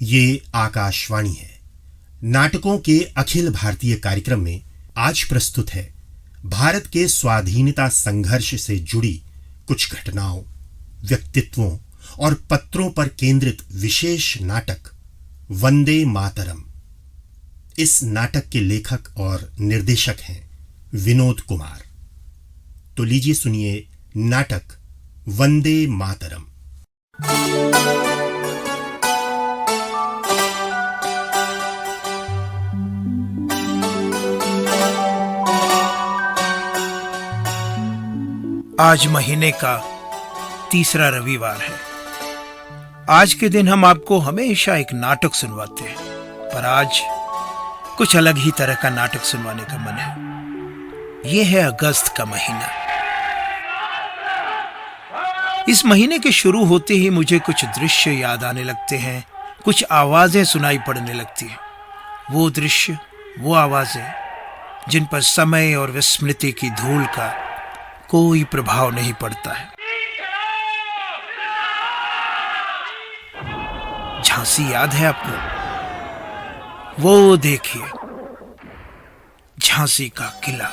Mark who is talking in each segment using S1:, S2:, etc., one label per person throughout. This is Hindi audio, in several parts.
S1: ये आकाशवाणी है। नाटकों के अखिल भारतीय कार्यक्रम में आज प्रस्तुत है भारत के स्वाधीनता संघर्ष से जुड़ी कुछ घटनाओं, व्यक्तित्वों और पत्रों पर केंद्रित विशेष नाटक वंदे मातरम। इस नाटक के लेखक और निर्देशक हैं विनोद कुमार। तो लीजिए सुनिए नाटक वंदे मातरम।
S2: आज महीने का तीसरा रविवार है। आज के दिन हम आपको हमेशा एक नाटक सुनवाते हैं, पर आज कुछ अलग ही तरह का नाटक सुनवाने का मन है। यह है अगस्त का महीना। इस महीने के शुरू होते ही मुझे कुछ दृश्य याद आने लगते हैं, कुछ आवाजें सुनाई पड़ने लगती हैं। वो दृश्य, वो आवाजें जिन पर समय और विस्मृति की धूल का कोई प्रभाव नहीं पड़ता है। झांसी याद है आपको? वो देखिए, झांसी का किला।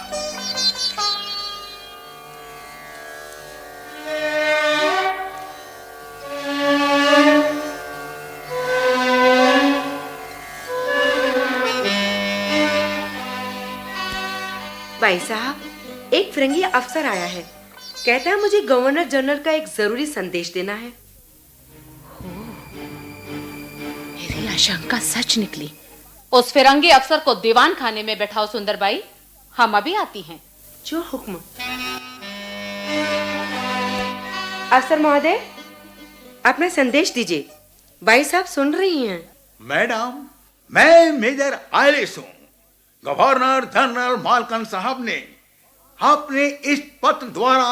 S3: भाई साहब, एक फिरंगी अफसर आया है। कहता है मुझे गवर्नर जनरल का एक जरूरी संदेश देना है।
S4: मेरी आशंका सच निकली। उस फिरंगी अफसर को दीवान खाने में बैठाओ सुंदरबाई, हम अभी आती हैं।
S3: जो हुक्म। अफसर महोदय, अपना संदेश दीजिए। भाई साहब सुन रही हैं।
S5: मैडम, मैं मेजर आयरिस हूँ। गवर्नर जनरल मालकन साहब ने आपने इस पत्र द्वारा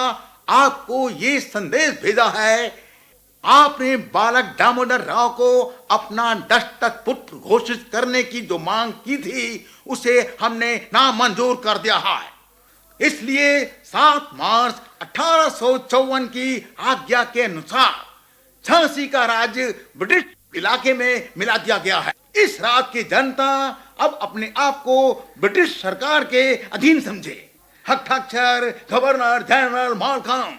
S5: आपको ये संदेश भेजा है। आपने बालक दामोदर राव को अपना दत्तक पुत्र घोषित करने की जो मांग की थी, उसे हमने नामंजूर कर दिया है। इसलिए 7 मार्च 1854 की आज्ञा के अनुसार झांसी का राज्य ब्रिटिश इलाके में मिला दिया गया है। इस रात की जनता अब अपने आप को ब्रिटिश सरकार के अधीन समझे। हस्ताक्षर गवर्नर जनरल मालकम।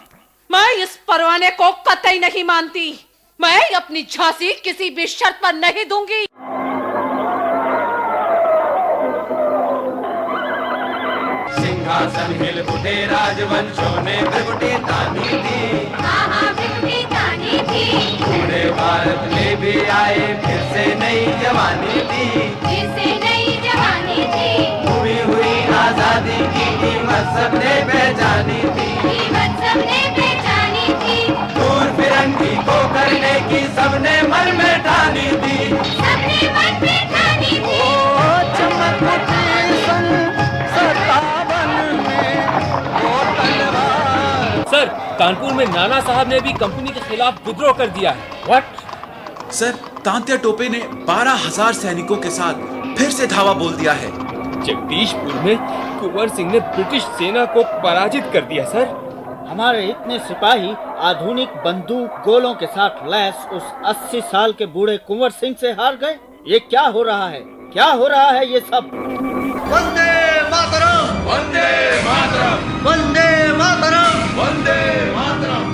S4: मैं इस परवाने को कतई नहीं मानती। मैं अपनी झांसी किसी भी शर्त पर नहीं दूंगी।
S6: सिंहासन हिल उठे, राजवंशों ने त्रिपुटी तानी थी। तानी थी। पूरे भारत में भी आए फिर से नई जवानी थी। फिर से नई जवानी थी। हुई आजादी की कीमत सबने पहचानी थी। कीमत सबने पहचानी थी। दूर फिरंगी को करने की सबने मन में ठानी थी। सबने मन में ठानी थी। ओ चमक उठी सन 57 में वो तलवार।
S7: सर, कानपुर में नाना साहब ने भी कंपनी के खिलाफ विद्रोह कर दिया है। व्हाट?
S8: सर, तांत्या टोपे ने 12,000 सैनिकों के साथ फिर से धावा बोल दिया है।
S7: जगदीशपुर में कुंवर सिंह ने ब्रिटिश सेना को पराजित कर दिया। सर,
S9: हमारे इतने सिपाही आधुनिक बंदूक गोलों के साथ लैस उस 80 साल के बूढ़े कुंवर सिंह से हार गए। ये क्या हो रहा है? क्या हो रहा है ये सब?
S6: वंदे मातरम, वंदे मातरम, वंदे मातरम, वंदे मातरम।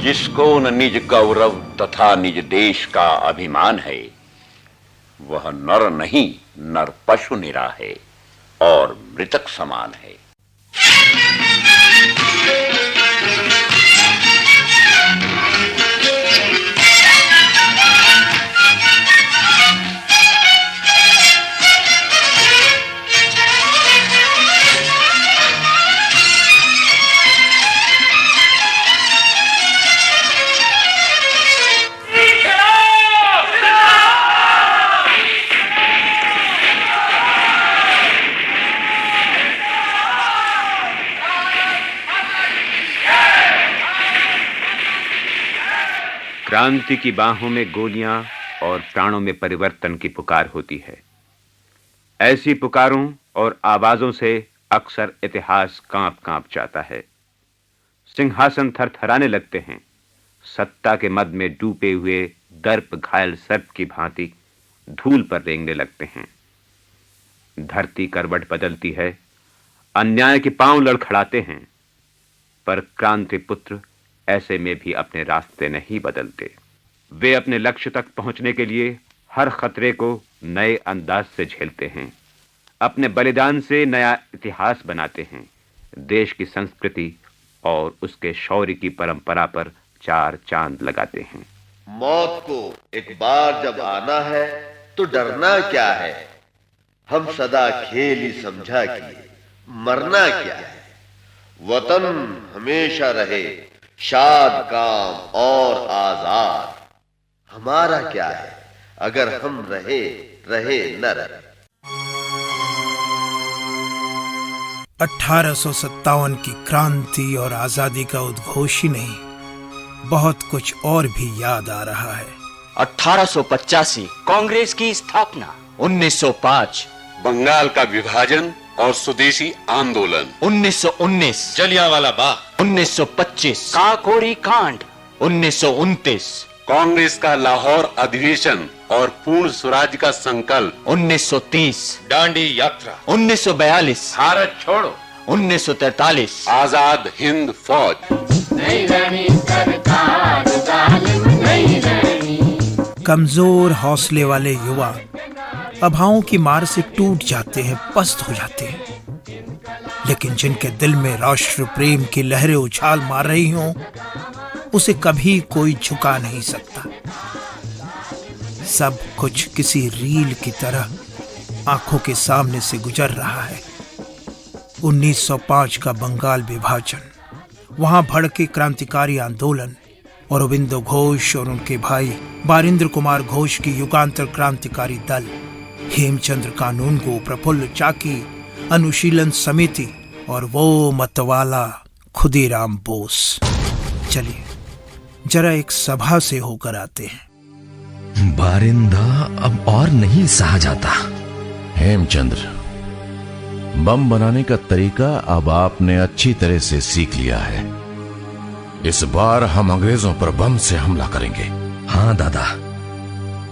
S10: जिसको न निज गौरव तथा निज देश का अभिमान है, वह नर नहीं नर पशु निरा है और मृतक समान है।
S11: क्रांति की बाहों में गोलियां और प्राणों में परिवर्तन की पुकार होती है। ऐसी पुकारों और आवाजों से अक्सर इतिहास कांप कांप जाता है। सिंहासन थरथराने लगते हैं, सत्ता के मद में डूबे हुए दर्प घायल सर्प की भांति धूल पर रेंगने लगते हैं। धरती करवट बदलती है, अन्याय के पांव लड़खड़ाते हैं, पर क्रांति पुत्र ऐसे में भी अपने रास्ते नहीं बदलते। वे अपने लक्ष्य तक पहुंचने के लिए हर खतरे को नए अंदाज से झेलते हैं, अपने बलिदान से नया इतिहास बनाते हैं, देश की संस्कृति और उसके शौर्य की परंपरा पर चार चांद लगाते हैं।
S12: मौत को एक बार जब आना है तो डरना क्या है, हम सदा खेल ही समझा किए, मरना क्या है। वतन हमेशा रहे शाद काम और आजाद, हमारा क्या है अगर हम रहे न रहे।
S2: 1857 की क्रांति और आजादी का उद्घोष ही नहीं, बहुत कुछ और भी याद आ रहा है।
S13: 1885 कांग्रेस की स्थापना, 1905
S14: बंगाल का विभाजन और स्वदेशी आंदोलन,
S13: 1919
S14: जलियांवाला बाग,
S13: 1925 काकोरी कांड, 1929
S14: कांग्रेस का लाहौर अधिवेशन और पूर्ण स्वराज का संकल्प,
S13: 1930
S14: दांडी यात्रा,
S13: 1942
S14: भारत छोड़ो,
S13: 1943
S14: आजाद हिंद फौज।
S6: नहीं रहनी सरकार जालिम नहीं रहनी।
S2: कमजोर हौसले वाले युवा अभावों की मार से टूट जाते हैं, पस्त हो जाते हैं, लेकिन जिनके दिल में राष्ट्र प्रेम की लहरें उछाल मार रही हों, उसे कभी कोई झुका नहीं सकता। सब कुछ किसी रील की तरह आंखों के सामने से गुजर रहा है। 1905 का बंगाल विभाजन, वहां भड़के क्रांतिकारी आंदोलन, और अरविंदो घोष और उनके भाई बारिंद्र कुमार घोष की युगांतर क्रांतिकारी दल, हेमचंद्र कानूनगो, प्रफुल्ल चाकी, अनुशीलन समिति और वो मतवाला खुदीराम बोस। चलिए जरा एक सभा से होकर आते हैं।
S15: बारिंदा अब और नहीं सहा जाता।
S16: हेमचंद्र, बम बनाने का तरीका अब आपने अच्छी तरह से सीख लिया है। इस बार हम अंग्रेजों पर बम से हमला करेंगे।
S15: हाँ दादा,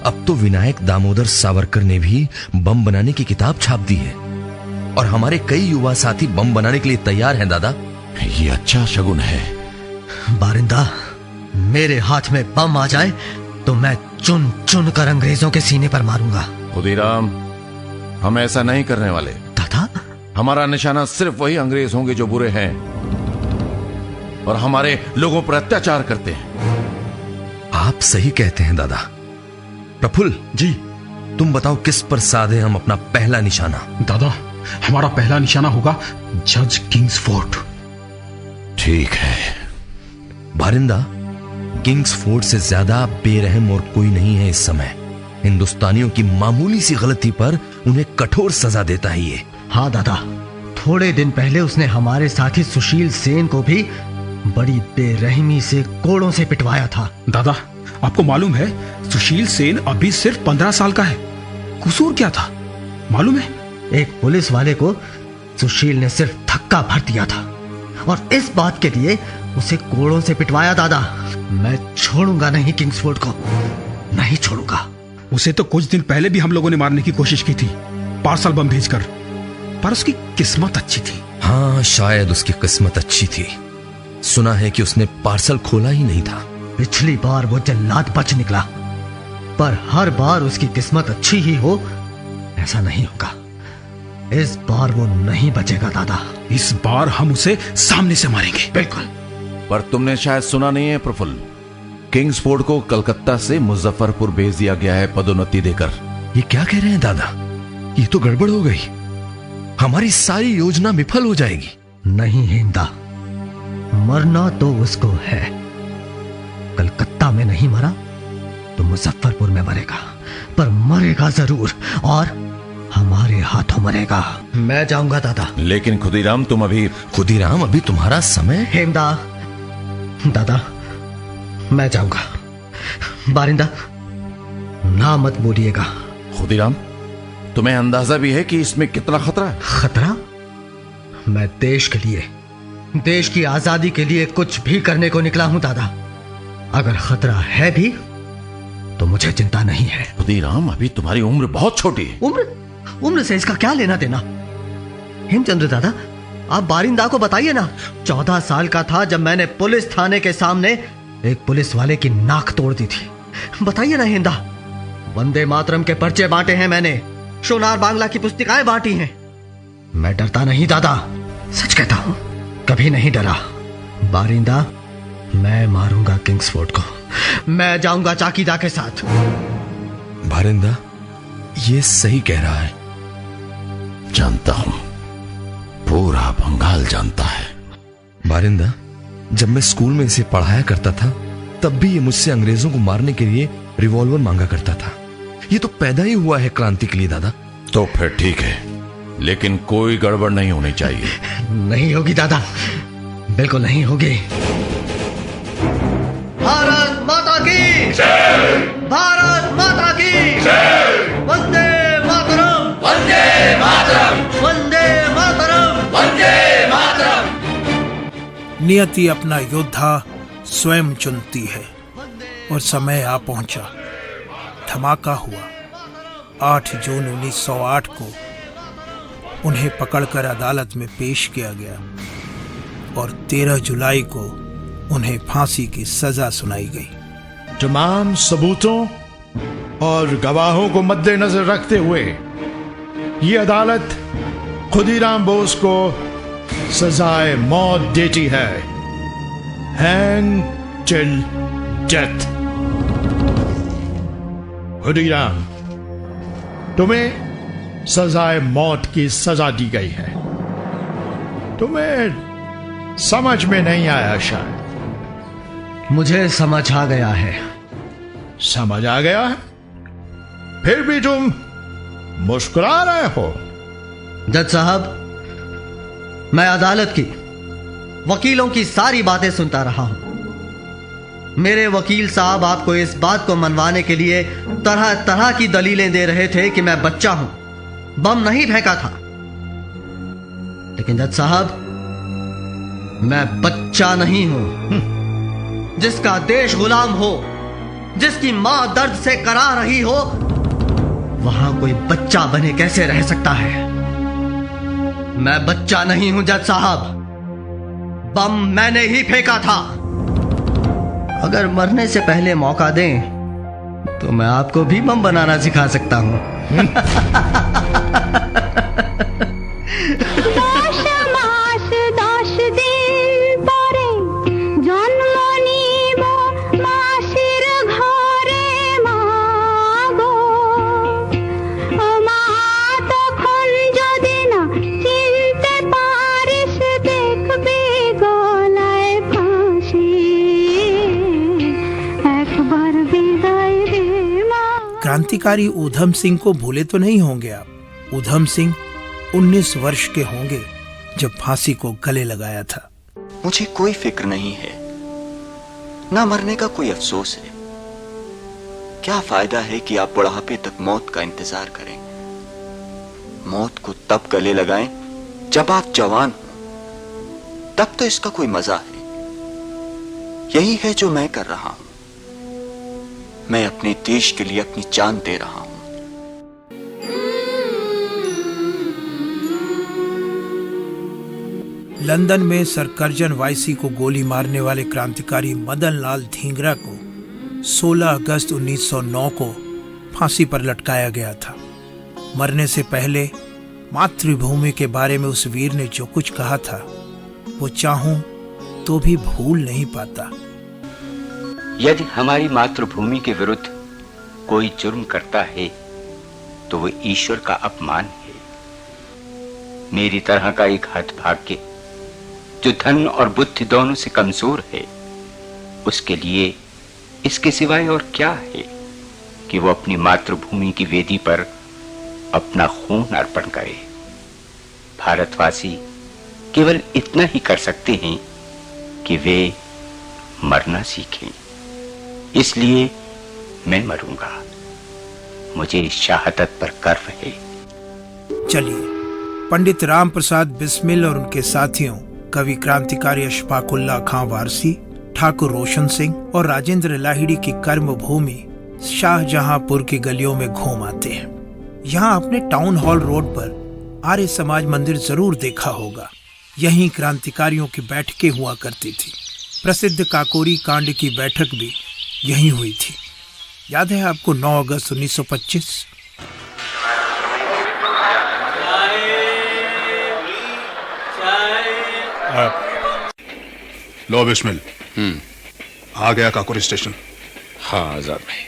S15: अब तो विनायक दामोदर सावरकर ने भी बम बनाने की किताब छाप दी है और हमारे कई युवा साथी बम बनाने के लिए तैयार हैं दादा।
S16: ये अच्छा शगुन है।
S17: बारिंदा, मेरे हाथ में बम आ जाए तो मैं चुन चुन कर अंग्रेजों के सीने पर मारूंगा।
S16: खुदीराम, हम ऐसा नहीं करने वाले।
S17: दादा,
S16: हमारा निशाना सिर्फ वही अंग्रेज होंगे जो बुरे हैं और हमारे लोगों पर अत्याचार करते हैं।
S15: आप सही कहते हैं दादा। प्रफुल्ल जी, तुम बताओ किस पर साधे हम अपना पहला निशाना?
S18: दादा, हमारा पहला निशाना होगा जज किंग्सफोर्ड।
S16: ठीक है।
S15: बारिंदा, किंग्सफोर्ड से ज्यादा बेरहम और कोई नहीं है इस समय। हिंदुस्तानियों की मामूली सी गलती पर उन्हें कठोर सजा देता है ये।
S17: हाँ दादा, थोड़े दिन पहले उसने हमारे साथी सुशील सेन को भी बड़ी बेरहमी से कोड़ों से पिटवाया था।
S18: दादा, आपको मालूम है सुशील सेन अभी सिर्फ 15 साल का है। कसूर क्या था मालूम है?
S17: एक पुलिस वाले को सुशील ने सिर्फ धक्का भर दिया था और इस बात के लिए उसे कोड़ों से पिटवाया। दादा, मैं छोड़ूंगा नहीं किंग्सफोर्ड को, नहीं छोड़ूंगा।
S18: उसे तो कुछ दिन पहले भी हम लोगों ने मारने की कोशिश की थी, पार्सल बम भेजकर, पर उसकी किस्मत अच्छी थी।
S15: हाँ, शायद उसकी किस्मत अच्छी थी। सुना है कि उसने पार्सल खोला ही नहीं था।
S17: पिछली बार वो जल्लाद बच निकला, पर हर बार उसकी किस्मत अच्छी ही हो ऐसा नहीं होगा। इस बार वो नहीं बचेगा दादा।
S18: इस बार हम उसे सामने से मारेंगे।
S17: बिल्कुल।
S16: पर तुमने शायद सुना नहीं है प्रफुल्ल, किंग्सफोर्ड को कलकत्ता से मुजफ्फरपुर भेज दिया गया है पदोन्नति देकर।
S15: ये क्या कह रहे हैं दादा? ये तो गड़बड़ हो गई, हमारी सारी योजना विफल हो जाएगी।
S17: नहीं हिंदा, मरना तो उसको है। कलकत्ता में नहीं मरा तो मुजफ्फरपुर में मरेगा, पर मरेगा जरूर और हमारे हाथों मरेगा। मैं जाऊंगा दादा।
S16: लेकिन खुदीराम, तुम अभी...
S15: खुदीराम, अभी तुम्हारा समय...
S17: हेमदा, दादा मैं जाऊंगा। बारिंदा, ना मत बोलिएगा।
S16: खुदीराम, तुम्हें अंदाजा भी है कि इसमें कितना खतरा है?
S17: खतरा? मैं देश के लिए, देश की आजादी के लिए कुछ भी करने को निकला हूं दादा। अगर खतरा है भी तो मुझे चिंता नहीं है।
S16: खुदीराम, अभी तुम्हारी उम्र बहुत छोटी है।
S17: उम्र से इसका क्या लेना देना? हेमचंद्र दादा, आप बारिंदा को बताइए ना। 14 साल का था जब मैंने पुलिस थाने के सामने एक पुलिस वाले की नाक तोड़ दी थी। बताइए ना हिंदा, वंदे मातरम के पर्चे बांटे हैं मैंने, सोनार बांग्ला की पुस्तिकाएं बांटी हैं। मैं डरता नहीं दादा, सच कहता हूं, कभी नहीं डरा। बारिंदा, मैं मारूंगा किंग्सफोर्ड को, मैं जाऊंगा चाकीदा के साथ।
S15: बारिंदा, ये सही कह रहा है।
S16: जानता हूं, पूरा बंगाल जानता है।
S15: बारिंदा, जब मैं स्कूल में इसे पढ़ाया करता था तब भी ये मुझसे अंग्रेजों को मारने के लिए रिवॉल्वर मांगा करता था। ये तो पैदा ही हुआ है क्रांति के लिए दादा।
S16: तो फिर ठीक है, लेकिन कोई गड़बड़ नहीं होनी चाहिए।
S17: नहीं होगी दादा, बिल्कुल नहीं होगी। भारत माता की जय! भारत माता की जय! वंदे मातरम! वंदे मातरम! वंदे मातरम! वंदे मातरम!
S2: नियति अपना योद्धा स्वयं चुनती है और समय आ पहुंचा। धमाका हुआ। 8 जून 1908 को उन्हें पकड़कर अदालत में पेश किया गया और 13 जुलाई को उन्हें फांसी की सजा सुनाई गई।
S19: तमाम सबूतों और गवाहों को मद्देनजर रखते हुए ये अदालत खुदीराम बोस को सजाए मौत देती है। Hang till death. खुदीराम, तुम्हें सजाए मौत की सजा दी गई है। तुम्हें समझ में नहीं आया शायद।
S17: मुझे समझ आ गया है।
S19: समझ आ गया है? फिर भी तुम मुस्कुरा रहे हो।
S17: जज साहब, मैं अदालत की, वकीलों की सारी बातें सुनता रहा हूं। मेरे वकील साहब आपको इस बात को मनवाने के लिए तरह तरह की दलीलें दे रहे थे कि मैं बच्चा हूं, बम नहीं फेंका था। लेकिन जज साहब, मैं बच्चा नहीं हूं। जिसका देश गुलाम हो, जिसकी मां दर्द से करा रही हो, वहां कोई बच्चा बने कैसे रह सकता है? मैं बच्चा नहीं हूं जज साहब। बम मैंने ही फेंका था। अगर मरने से पहले मौका दें तो मैं आपको भी बम बनाना सिखा सकता हूं।
S2: क्रांतिकारी ऊधम सिंह को भूले तो नहीं होंगे आप। ऊधम सिंह 19 वर्ष के होंगे जब फांसी को गले लगाया था।
S13: मुझे कोई फिक्र नहीं है, ना मरने का कोई अफसोस है। क्या फायदा है कि आप बुढ़ापे तक मौत का इंतजार करें। मौत को तब गले लगाएं जब आप जवान हो, तब तो इसका कोई मजा है। यही है जो मैं कर रहा हूं। मैं अपने देश के लिए अपनी जान दे रहा हूं।
S2: लंदन में सर कर्जन वायसी को गोली मारने वाले क्रांतिकारी मदन लाल धींगरा को 16 अगस्त 1909 को फांसी पर लटकाया गया था। मरने से पहले मातृभूमि के बारे में उस वीर ने जो कुछ कहा था, वो चाहूं तो भी भूल नहीं पाता।
S11: यदि हमारी मातृभूमि के विरुद्ध कोई जुर्म करता है तो वो ईश्वर का अपमान है। मेरी तरह का एक हतभाग्य जो धन और बुद्धि दोनों से कमजोर है, उसके लिए इसके सिवाय और क्या है कि वो अपनी मातृभूमि की वेदी पर अपना खून अर्पण करे। भारतवासी केवल इतना ही कर सकते हैं कि वे मरना सीखें। इसलिए मैं मरूंगा। मुझे इस शहादत पर गर्व है।
S2: चलिए, पंडित राम प्रसाद बिस्मिल और उनके साथियों कवि क्रांतिकारी अशफाकुल्लाह खां वारसी ठाकुर रोशन सिंह और राजेंद्र लाहिड़ी की कर्म भूमि शाहजहांपुर की गलियों में घूम आते हैं। यहाँ अपने टाउन हॉल रोड पर आर्य समाज मंदिर जरूर देखा होगा। यहीं क्रांतिकारियों की बैठकें हुआ करती थी। प्रसिद्ध काकोरी कांड की बैठक भी यहीं हुई थी। याद है आपको 9 अगस्त 1925?
S19: लो बिस्मिल। आ गया काकोरी स्टेशन।
S20: हाँ आजाद भाई।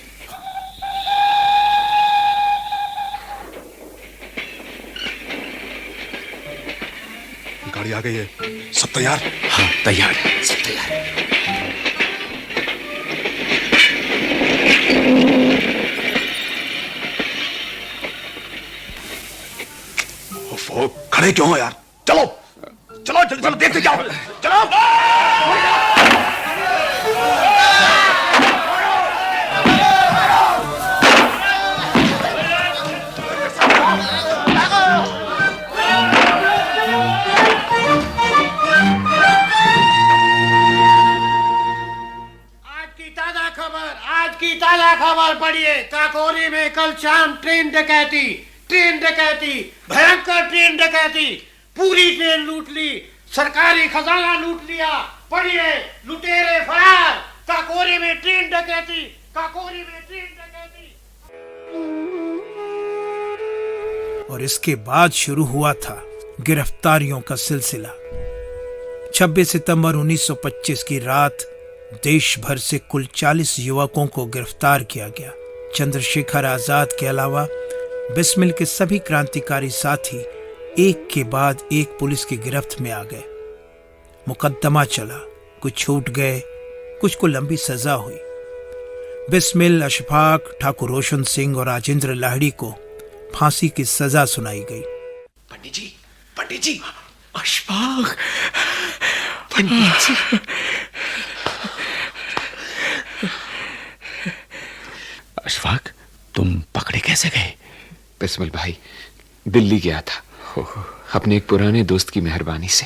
S19: गाड़ी आ गई है, सब तैयार?
S20: हाँ तैयार है, सब तैयार है।
S19: खड़े क्यों हो यार? चलो चलो जल्दी चलो, देखते क्या हो। चलो
S21: आज की ताजा खबर पढ़िए। काकोरी में कल शाम ट्रेन डकैती भयंकर ट्रेन डकैती। पूरी ट्रेन लूट ली, सरकारी खजाना लूट लिया। पढ़िए, लुटेरे फरार। काकोरी में ट्रेन डकैती।
S2: और इसके बाद शुरू हुआ था गिरफ्तारियों का सिलसिला। 26 सितंबर 1925 की रात देश भर से कुल 40 युवकों को गिरफ्तार किया गया। चंद्रशेखर आजाद के अलावा बिस्मिल के सभी क्रांतिकारी साथी एक के बाद एक पुलिस की गिरफ्त में आ गए। मुकदमा चला, कुछ छूट गए, कुछ को लंबी सजा हुई। बिस्मिल, अशफाक, ठाकुर रोशन सिंह और राजेंद्र लाहिड़ी को फांसी की सजा सुनाई गई।
S8: पंडित जी, अशफाक, पंडित जी। अशफाक, तुम पकड़े कैसे गए?
S20: बिस्मिल भाई, दिल्ली गया था अपने एक पुराने दोस्त की मेहरबानी से।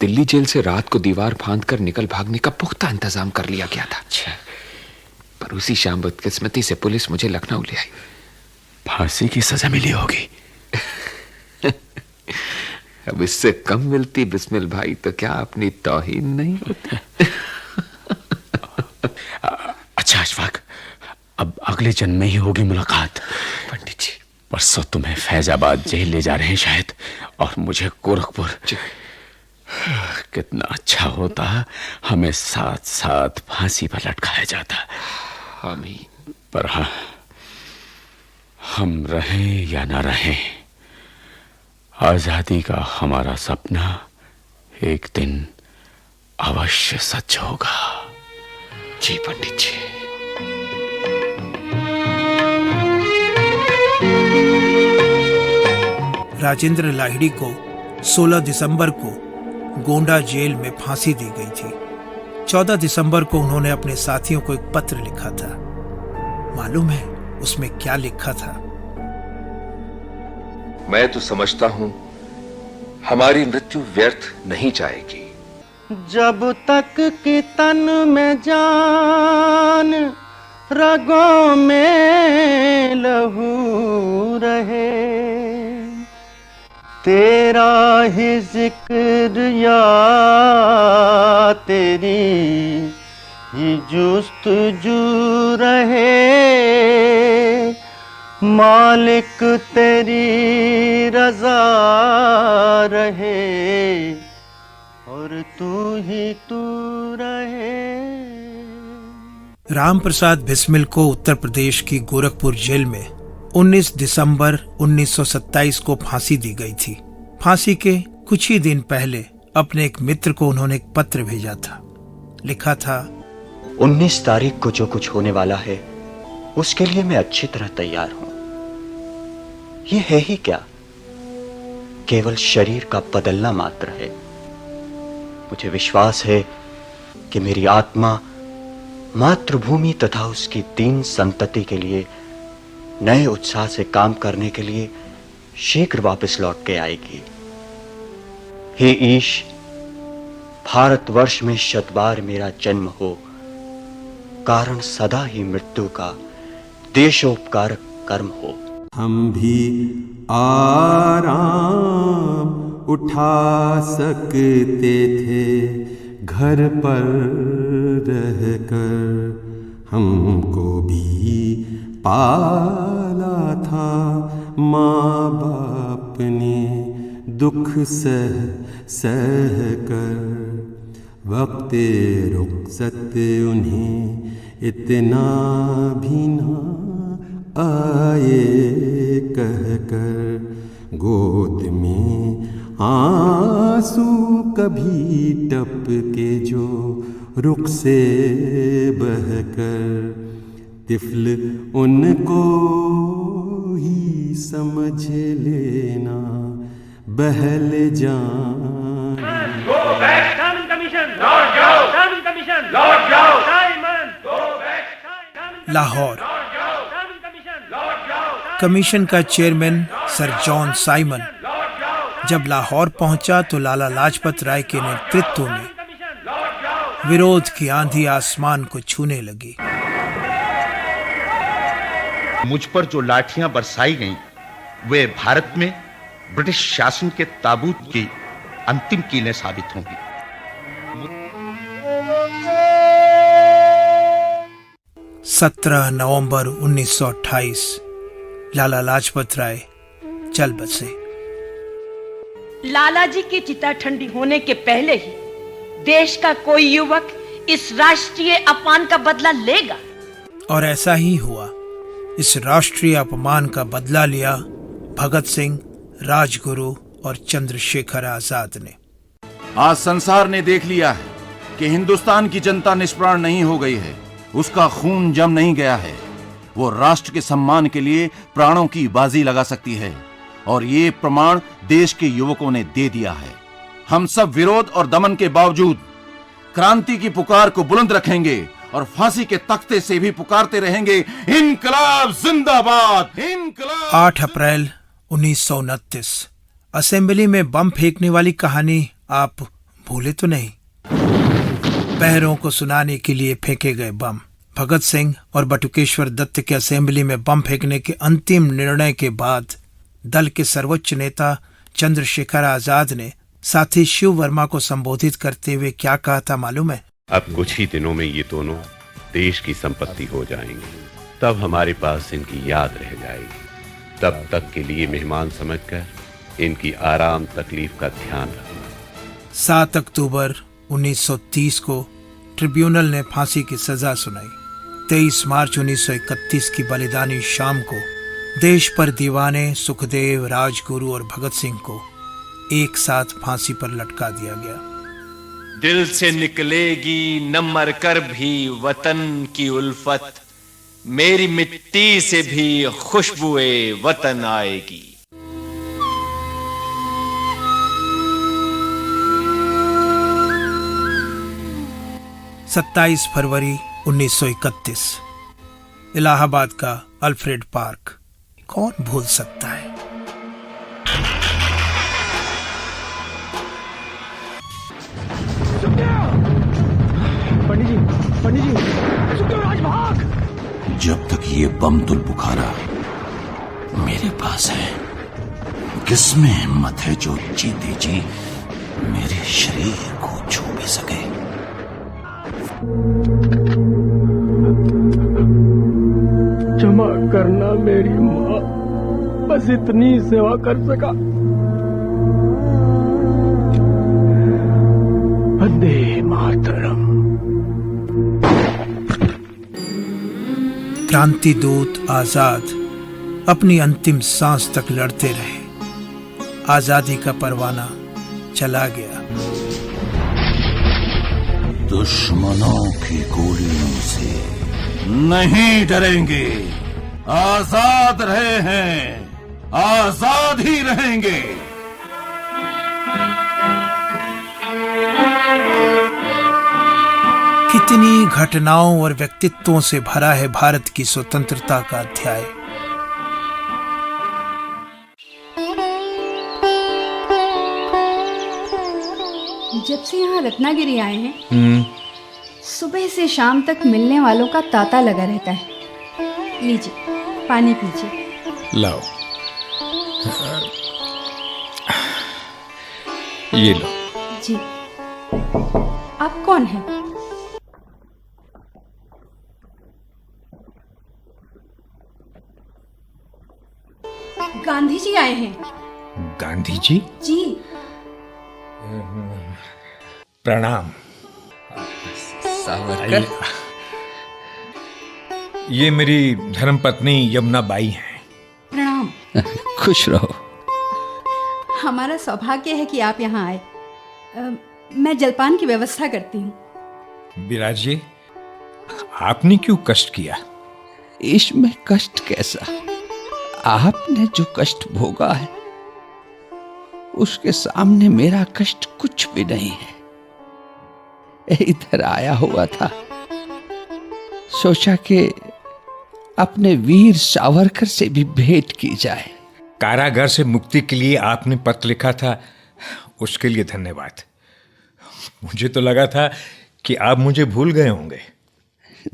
S20: दिल्ली जेल से रात को दीवार फांद कर निकल भागने का पुख्ता इंतजाम कर लिया गया था। अच्छा। पर उसी शाम बदकिस्मती से पुलिस मुझे लखनऊ ले आई।
S8: फांसी की सजा मिली होगी।
S20: अब इससे कम मिलती बिस्मिल भाई तो क्या अपनी तौहीन नहीं होती।
S8: अच्छा अशफाक, अब अगले जन्म में ही होगी मुलाकात।
S20: पंडित जी,
S8: परसों तुम्हें फैजाबाद जेल ले जा रहे हैं शायद, और मुझे गोरखपुर। कितना अच्छा होता हमें साथ साथ फांसी पर लटकाया जाता।
S20: आमीन।
S8: पर हाँ, हम रहें या ना रहें, आजादी का हमारा सपना एक दिन अवश्य सच होगा।
S20: जी पंडित जी।
S2: राजेंद्र लाहिड़ी को 16 दिसंबर को गोंडा जेल में फांसी दी गई थी। 14 दिसंबर को उन्होंने अपने साथियों को एक पत्र लिखा था। मालूम है उसमें क्या लिखा था?
S12: मैं तो समझता हूं हमारी मृत्यु व्यर्थ नहीं जाएगी।
S21: जब तक कि तन में जान, रगों में लहू रहे, तेरा ही जिक्र या तेरी ही जुस्तजू रहे, मालिक तेरी रजा रहे और तू ही तू रहे।
S2: राम प्रसाद बिस्मिल को उत्तर प्रदेश की गोरखपुर जेल में 19 दिसंबर 1927 को फांसी दी गई थी। फांसी के कुछ ही दिन पहले अपने एक मित्र को उन्होंने एक पत्र भेजा था। लिखा था,
S13: 19 तारीख को जो कुछ होने वाला है उसके लिए मैं अच्छी तरह तैयार हूं। ये है ही क्या, केवल शरीर का बदलना मात्र है। मुझे विश्वास है कि मेरी आत्मा मातृभूमि तथा उसकी दीन संतति के लिए नए उत्साह से काम करने के लिए शीघ्र वापस लौट के आएगी। हे ईश, भारतवर्ष में शतबार मेरा जन्म हो, कारण सदा ही मृत्यु का देशोपकारक कर्म हो।
S1: हम भी आराम उठा सकते थे घर पर रहकर, हमको भी पाला था माँ बाप ने दुख सह सह कर। वक्ते रुखसत उन्हें इतना भी ना आए कह कर, गोद में आंसू कभी टपके जो रुख से बहकर, तिफल उनको ही समझ लेना बहल जान।
S21: Go back, Simon Commission. लौट जाओ, Simon Commission. लौट जाओ, Simon. Go back,
S2: Lahore. Commission का चेयरमैन सर जॉन साइमन जब लाहौर पहुंचा तो लाला लाजपत राय के नेतृत्व में विरोध की आंधी आसमान को छूने लगी।
S22: मुझ पर जो लाठियां बरसाई गईं, वे भारत में ब्रिटिश शासन के ताबूत की अंतिम कीलें साबित होंगी।
S2: 17 नवंबर 1928 लाला लाजपत राय चल बसे।
S23: लाला जी की चिता ठंडी होने के पहले ही देश का कोई युवक इस राष्ट्रीय अपमान का बदला लेगा।
S2: और ऐसा ही हुआ। इस राष्ट्रीय अपमान का बदला लिया भगत सिंह, राजगुरु और चंद्रशेखर आजाद ने।
S24: आज संसार ने देख लिया है कि हिंदुस्तान की जनता निष्प्राण नहीं हो गई है, उसका खून जम नहीं गया है। वो राष्ट्र के सम्मान के लिए प्राणों की बाजी लगा सकती है और ये प्रमाण देश के युवकों ने दे दिया है। हम सब विरोध और दमन के बावजूद क्रांति की पुकार को बुलंद रखेंगे और फांसी के तख्ते से भी पुकारते रहेंगे, इनकलाब जिंदाबाद, इनकलाब।
S2: 8 अप्रैल 1929 असेंबली में बम फेंकने वाली कहानी आप भूले तो नहीं? पैरों को सुनाने के लिए फेंके गए बम। भगत सिंह और बटुकेश्वर दत्त के असेंबली में बम फेंकने के अंतिम निर्णय के बाद दल के सर्वोच्च नेता चंद्रशेखर आजाद ने साथी शिव वर्मा को संबोधित करते हुए क्या कहा था मालूम है?
S14: अब कुछ ही दिनों में ये दोनों देश की संपत्ति हो जाएंगे, तब हमारे पास इनकी याद रह जाएगी। तब तक के लिए मेहमान समझकर इनकी आराम तकलीफ का ध्यान रखना।
S2: 7 अक्टूबर 1930 को ट्रिब्यूनल ने फांसी की सजा सुनाई। 23 मार्च 1931 की बलिदानी शाम को देश पर दीवाने सुखदेव, राजगुरु और भगत सिंह को एक साथ फांसी पर लटका दिया गया।
S25: दिल से निकलेगी न मर कर भी वतन की उल्फत, मेरी मिट्टी से भी खुशबुए वतन आएगी।
S2: 27 फरवरी 1931 इलाहाबाद का अल्फ्रेड पार्क, कौन भूल सकता है?
S26: पंडित जी, सुखदेवराज भाग!
S16: जब तक ये बम तुल बुखारा मेरे पास है, किसमें हिम्मत है जो जीते जी मेरे शरीर को छू भी सके?
S26: क्षमा करना मेरी माँ, बस इतनी सेवा कर सका। वंदे मातरम।
S2: क्रांति दूत आजाद अपनी अंतिम सांस तक लड़ते रहे। आजादी का परवाना चला गया।
S16: दुश्मनों की गोलियों से नहीं डरेंगे, आजाद रहे हैं, आजाद ही रहेंगे।
S2: कितनी घटनाओं और व्यक्तित्वों से भरा है भारत की स्वतंत्रता का अध्याय।
S3: जब से यहाँ रत्नागिरी आए हैं सुबह से शाम तक मिलने वालों का तांता लगा रहता है। लीजिए पानी पीजिए।
S18: लाओ, ये लो।
S3: जी, आप कौन हैं? गांधी जी आए हैं।
S18: गांधी जी?
S3: जी।
S18: प्रणाम।
S13: सावरकर,
S18: ये मेरी धर्मपत्नी यमुना बाई हैं।
S3: प्रणाम।
S13: खुश रहो।
S3: हमारा सौभाग्य है कि आप यहाँ आए। मैं जलपान की व्यवस्था करती हूँ।
S18: विराजिए, आपने क्यों कष्ट किया?
S16: इसमें कष्ट कैसा? आपने जो कष्ट भोगा है उसके सामने मेरा कष्ट कुछ भी नहीं है। इधर आया हुआ था, सोचा कि अपने वीर सावरकर से भी भेंट की जाए।
S18: कारागार से मुक्ति के लिए आपने पत्र लिखा था, उसके लिए धन्यवाद। मुझे तो लगा था कि आप मुझे भूल गए होंगे।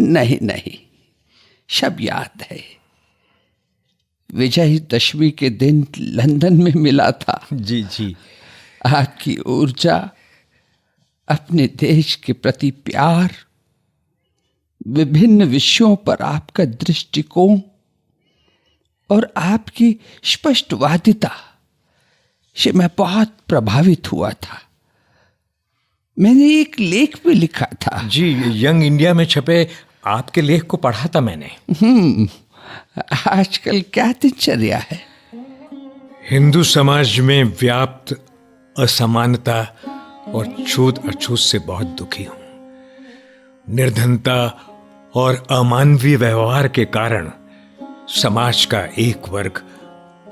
S16: नहीं नहीं, सब याद है। विजयदशमी के दिन लंदन में मिला था।
S18: जी जी।
S16: आपकी ऊर्जा, अपने देश के प्रति प्यार, विभिन्न विषयों पर आपका दृष्टिकोण और आपकी स्पष्टवादिता से मैं बहुत प्रभावित हुआ था। मैंने एक लेख भी लिखा था।
S18: जी, यंग इंडिया में छपे आपके लेख को पढ़ा था मैंने।
S16: आजकल क्या दिनचर्या है?
S18: हिंदू समाज में व्याप्त असमानता और छूत अछूत से बहुत दुखी हूं। निर्धनता और अमानवीय व्यवहार के कारण समाज का एक वर्ग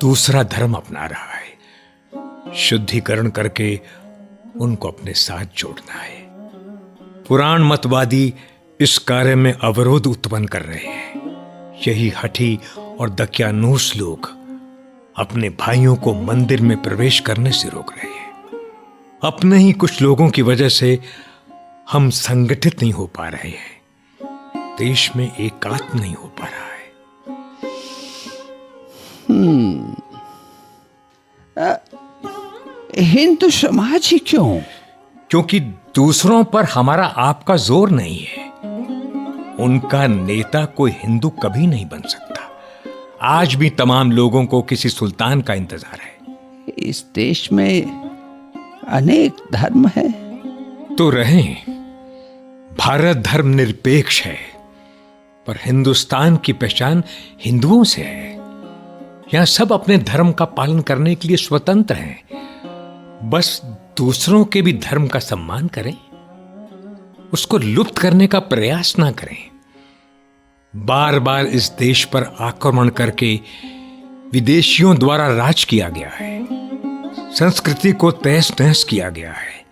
S18: दूसरा धर्म अपना रहा है। शुद्धिकरण करके उनको अपने साथ जोड़ना है। पुराण मतवादी इस कार्य में अवरोध उत्पन्न कर रहे हैं। यही हठी और दकियानूस लोग अपने भाइयों को मंदिर में प्रवेश करने से रोक रहे हैं। अपने ही कुछ लोगों की वजह से हम संगठित नहीं हो पा रहे हैं। देश में एकात्म नहीं हो पा रहा है।
S16: हिंदू समाज ही क्यों?
S18: क्योंकि दूसरों पर हमारा आपका जोर नहीं है। उनका नेता कोई हिंदू कभी नहीं बन सकता। आज भी तमाम लोगों को किसी सुल्तान का इंतजार है।
S16: इस देश में अनेक धर्म है
S18: तो रहें। भारत धर्म निरपेक्ष है, पर हिंदुस्तान की पहचान हिंदुओं से है। यहां सब अपने धर्म का पालन करने के लिए स्वतंत्र हैं। बस दूसरों के भी धर्म का सम्मान करें, उसको लुप्त करने का प्रयास ना करें। बार बार इस देश पर आक्रमण करके विदेशियों द्वारा राज किया गया है। संस्कृति को तहस नहस किया गया है।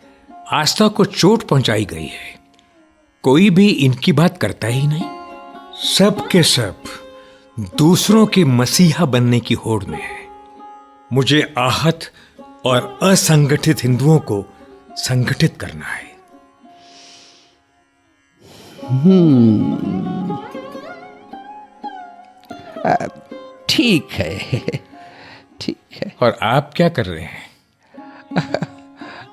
S18: आस्था को चोट पहुंचाई गई है। कोई भी इनकी बात करता ही नहीं। सब के सब दूसरों के मसीहा बनने की होड़ में है। मुझे आहत और असंगठित हिंदुओं को संगठित करना है।
S16: ठीक है, ठीक है।
S18: और आप क्या कर रहे हैं?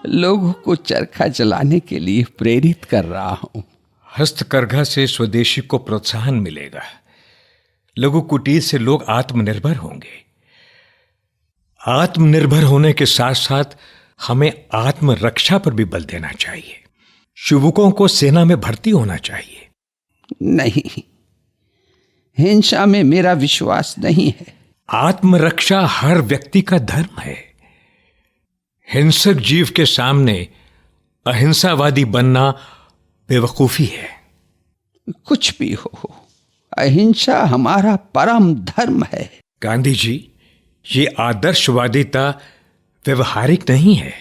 S16: लोगों को चरखा जलाने के लिए प्रेरित कर रहा हूं।
S18: हस्तकरघा से स्वदेशी को प्रोत्साहन मिलेगा। लघु कुटीर से लोग आत्मनिर्भर होंगे। आत्मनिर्भर होने के साथ साथ हमें आत्मरक्षा पर भी बल देना चाहिए। युवकों को सेना में भर्ती होना चाहिए।
S16: नहीं, हिंसा में मेरा विश्वास नहीं है।
S18: आत्मरक्षा हर व्यक्ति का धर्म है। हिंसक जीव के सामने अहिंसावादी बनना बेवकूफी है।
S16: कुछ भी हो, अहिंसा हमारा परम धर्म है।
S18: गांधी जी, ये आदर्शवादिता व्यवहारिक नहीं है।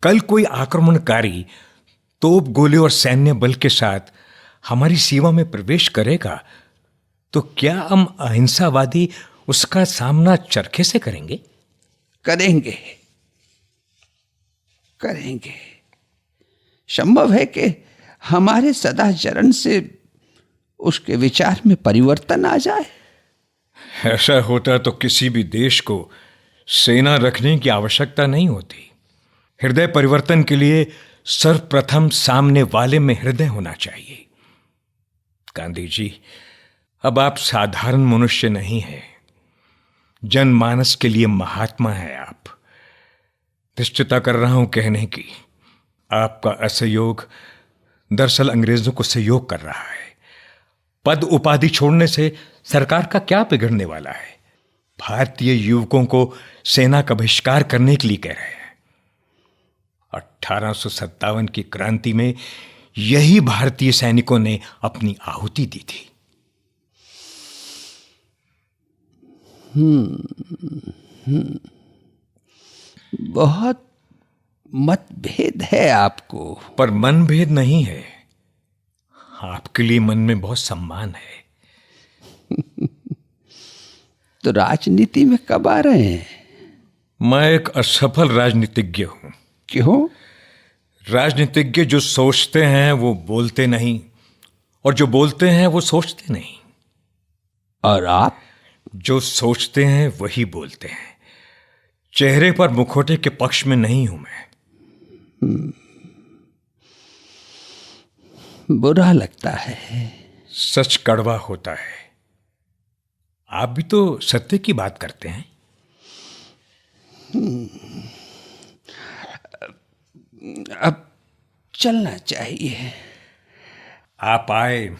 S18: कल कोई आक्रमणकारी तोप गोले और सैन्य बल के साथ हमारी सीमा में प्रवेश करेगा तो क्या हम अहिंसावादी उसका सामना चरखे से करेंगे?
S16: करेंगे, करेंगे।
S4: संभव है कि हमारे सदाचरण से उसके विचार में परिवर्तन आ जाए।
S18: ऐसा होता तो किसी भी देश को सेना रखने की आवश्यकता नहीं होती। हृदय परिवर्तन के लिए सर्वप्रथम सामने वाले में हृदय होना चाहिए। गांधी जी, अब आप साधारण मनुष्य नहीं हैं, जनमानस के लिए महात्मा हैं आप। निश्चिता कर रहा हूं कहने की, आपका असहयोग दरअसल अंग्रेजों को सहयोग कर रहा है। पद उपाधि छोड़ने से सरकार का क्या बिगड़ने वाला है? भारतीय युवकों को सेना का बहिष्कार करने के लिए कह रहे हैं। 1857 की क्रांति में यही भारतीय सैनिकों ने अपनी आहुति दी थी।
S4: बहुत मतभेद है आपको।
S18: पर मनभेद नहीं है, आपके लिए मन में बहुत सम्मान है।
S4: तो राजनीति में कब आ रहे हैं?
S18: मैं एक असफल राजनीतिज्ञ हूं।
S4: क्यों?
S18: राजनीतिज्ञ जो सोचते हैं वो बोलते नहीं, और जो बोलते हैं वो सोचते नहीं।
S4: और आप?
S18: जो सोचते हैं वही बोलते हैं। चेहरे पर मुखौटे के पक्ष में नहीं हूं मैं।
S4: बुरा लगता है।
S18: सच कड़वा होता है। आप भी तो सत्य की बात करते हैं।
S4: अब चलना चाहिए।
S18: आप आए,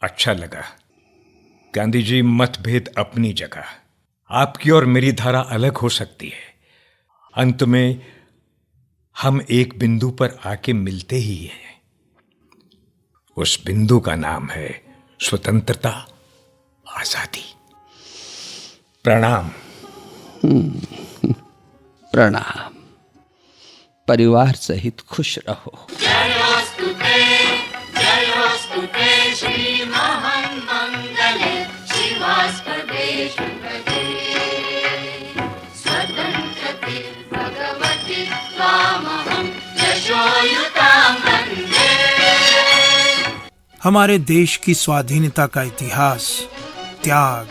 S18: अच्छा लगा। गांधी जी, मतभेद अपनी जगह, आपकी और मेरी धारा अलग हो सकती है। अंत में हम एक बिंदु पर आके मिलते ही हैं। उस बिंदु का नाम है स्वतंत्रता, आजादी। प्रणाम।
S4: प्रणाम। परिवार सहित खुश रहो।
S5: श्री महान मंगले शिवास्पदे शुभदे स्वतंत्रते भगवति त्वामहं यशोयुतां वन्दे।
S2: हमारे देश की स्वाधीनता का इतिहास त्याग,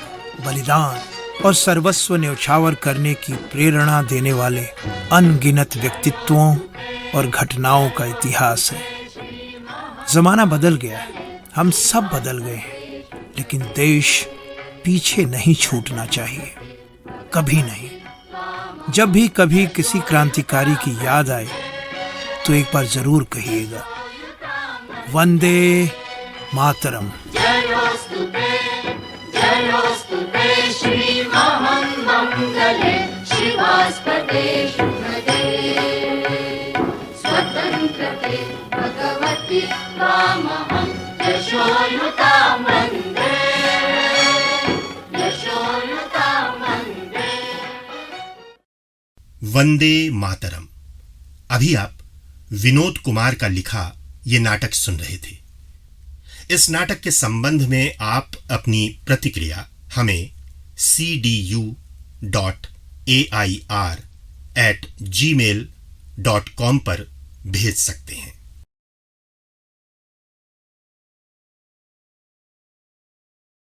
S2: बलिदान और सर्वस्व न्यौछावर करने की प्रेरणा देने वाले अनगिनत व्यक्तित्वों और घटनाओं का इतिहास है। जमाना बदल गया है, हम सब बदल गए हैं, लेकिन देश पीछे नहीं छूटना चाहिए, कभी नहीं। जब भी कभी किसी क्रांतिकारी की याद आए तो एक बार जरूर कहिएगा, वंदे मातरम।
S5: जयोस्तुते श्री महान मंगले शिवास्पदे शुभदे स्वतंत्रते भगवति त्वामहं यशोयुतां वन्दे यशोयुतां वन्दे।
S6: वंदे मातरम। अभी आप विनोद कुमार का लिखा ये नाटक सुन रहे थे। इस नाटक के संबंध में आप अपनी प्रतिक्रिया हमें cdu.air@gmail.com पर भेज सकते हैं।